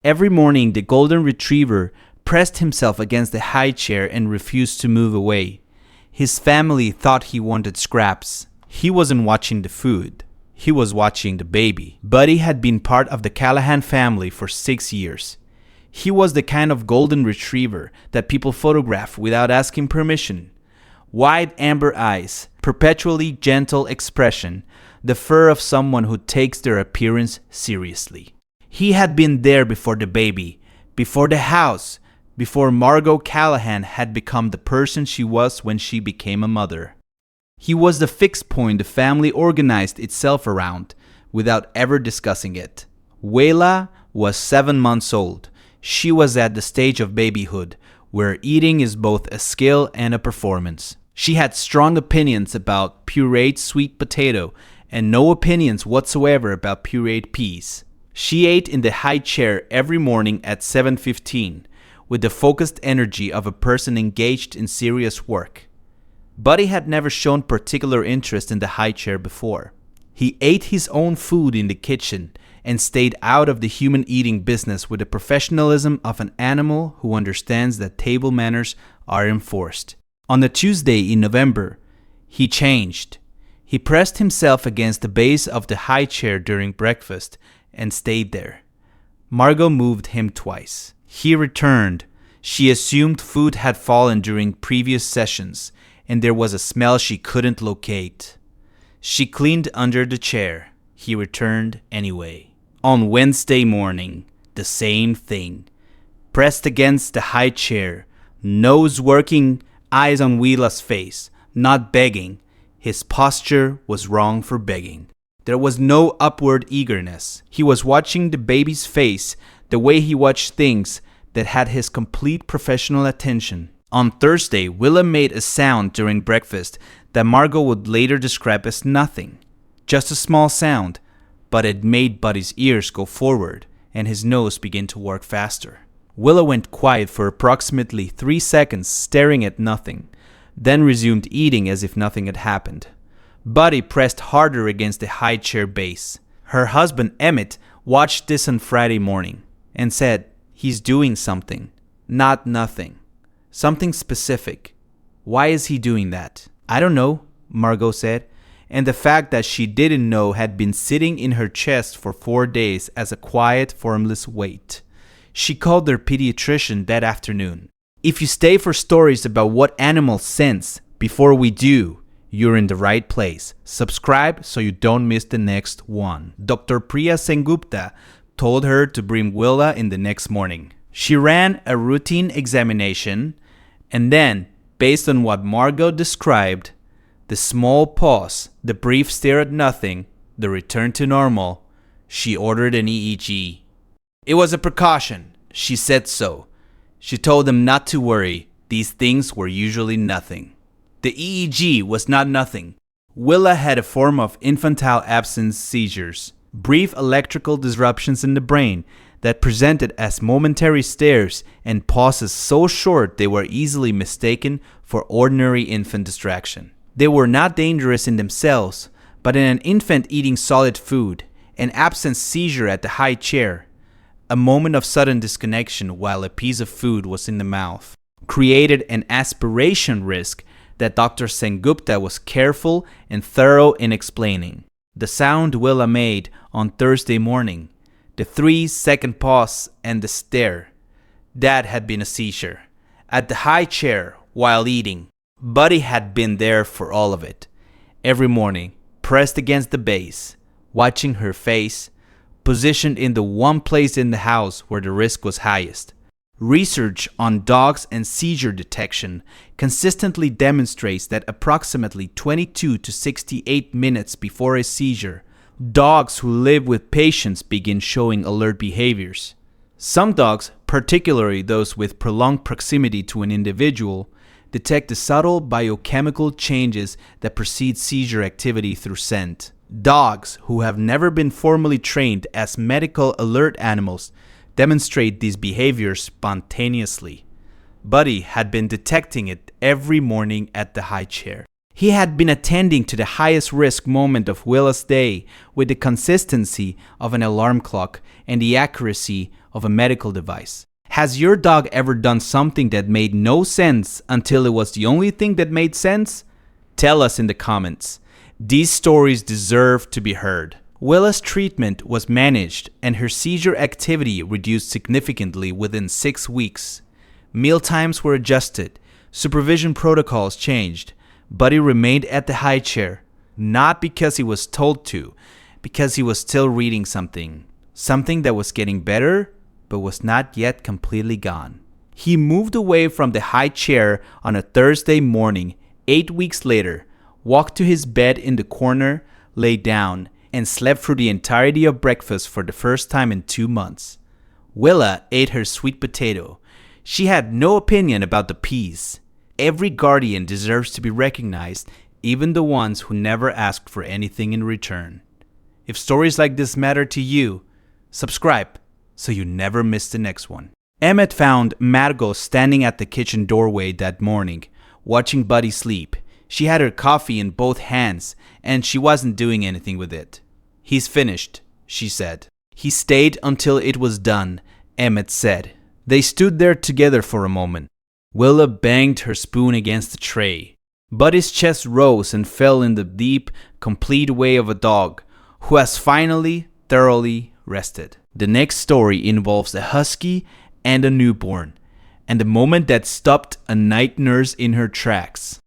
Every morning, the golden retriever pressed himself against the high chair and refused to move away. His family thought he wanted scraps. He wasn't watching the food. He was watching the baby. Buddy had been part of the Callahan family for 6 years. He was the kind of golden retriever that people photograph without asking permission. Wide amber eyes, perpetually gentle expression, the fur of someone who takes their appearance seriously. He had been there before the baby, before the house, before Margot Callahan had become the person she was when she became a mother. He was the fixed point the family organized itself around, without ever discussing it. Wela was 7 months old. She was at the stage of babyhood, where eating is both a skill and a performance. She had strong opinions about pureed sweet potato, and no opinions whatsoever about pureed peas. She ate in the high chair every morning at 7:15, with the focused energy of a person engaged in serious work. Buddy had never shown particular interest in the high chair before. He ate his own food in the kitchen and stayed out of the human eating business with the professionalism of an animal who understands that table manners are enforced. On a Tuesday in November, he changed. He pressed himself against the base of the high chair during breakfast and stayed there. Margot moved him twice. He returned. She assumed food had fallen during previous sessions, and there was a smell she couldn't locate. She cleaned under the chair. He returned anyway. On Wednesday morning, the same thing. Pressed against the high chair, nose working, eyes on Wila's face, not begging. His posture was wrong for begging. There was no upward eagerness. He was watching the baby's face the way he watched things that had his complete professional attention. On Thursday, Willa made a sound during breakfast that Margot would later describe as nothing. Just a small sound, but it made Buddy's ears go forward and his nose begin to work faster. Willa went quiet for approximately 3 seconds, staring at nothing, then resumed eating as if nothing had happened. Buddy pressed harder against the high chair base. Her husband, Emmett, watched this on Friday morning and said, "He's doing something, not nothing. Something specific. Why is he doing that?" "I don't know," Margot said, and the fact that she didn't know had been sitting in her chest for 4 days as a quiet, formless weight. She called their pediatrician that afternoon. If you stay for stories about what animals sense before we do, you're in the right place. Subscribe so you don't miss the next one. Dr. Priya Sengupta told her to bring Willa in the next morning. She ran a routine examination, and then, based on what Margot described, the small pause, the brief stare at nothing, the return to normal, she ordered an EEG. It was a precaution. She said so. She told them not to worry. These things were usually nothing. The EEG was not nothing. Willa had a form of infantile absence seizures, brief electrical disruptions in the brain that presented as momentary stares and pauses so short they were easily mistaken for ordinary infant distraction. They were not dangerous in themselves, but in an infant eating solid food, an absence seizure at the high chair, a moment of sudden disconnection while a piece of food was in the mouth, created an aspiration risk that Dr. Sengupta was careful and thorough in explaining. The sound Willa made on Thursday morning, the 3-second pause and the stare, that had been a seizure. At the high chair while eating, Buddy had been there for all of it. Every morning, pressed against the base, watching her face, positioned in the one place in the house where the risk was highest. Research on dogs and seizure detection consistently demonstrates that approximately 22 to 68 minutes before a seizure, dogs who live with patients begin showing alert behaviors. Some dogs, particularly those with prolonged proximity to an individual, detect the subtle biochemical changes that precede seizure activity through scent. Dogs who have never been formally trained as medical alert animals demonstrate these behaviors spontaneously. Buddy had been detecting it every morning at the high chair. He had been attending to the highest risk moment of Willa's day with the consistency of an alarm clock and the accuracy of a medical device. Has your dog ever done something that made no sense until it was the only thing that made sense? Tell us in the comments. These stories deserve to be heard. Willa's treatment was managed and her seizure activity reduced significantly within 6 weeks. Meal times were adjusted, supervision protocols changed. Buddy remained at the high chair, not because he was told to, because he was still reading something that was getting better, but was not yet completely gone. He moved away from the high chair on a Thursday morning, 8 weeks later, walked to his bed in the corner, lay down, and slept through the entirety of breakfast for the first time in 2 months. Willa ate her sweet potato. She had no opinion about the peas. Every guardian deserves to be recognized, even the ones who never asked for anything in return. If stories like this matter to you, subscribe so you never miss the next one. Emmett found Margot standing at the kitchen doorway that morning, watching Buddy sleep. She had her coffee in both hands, and she wasn't doing anything with it. "He's finished," she said. "He stayed until it was done," Emmett said. They stood there together for a moment. Willa banged her spoon against the tray. Buddy's chest rose and fell in the deep, complete way of a dog who has finally, thoroughly rested. The next story involves a husky and a newborn, and a moment that stopped a night nurse in her tracks.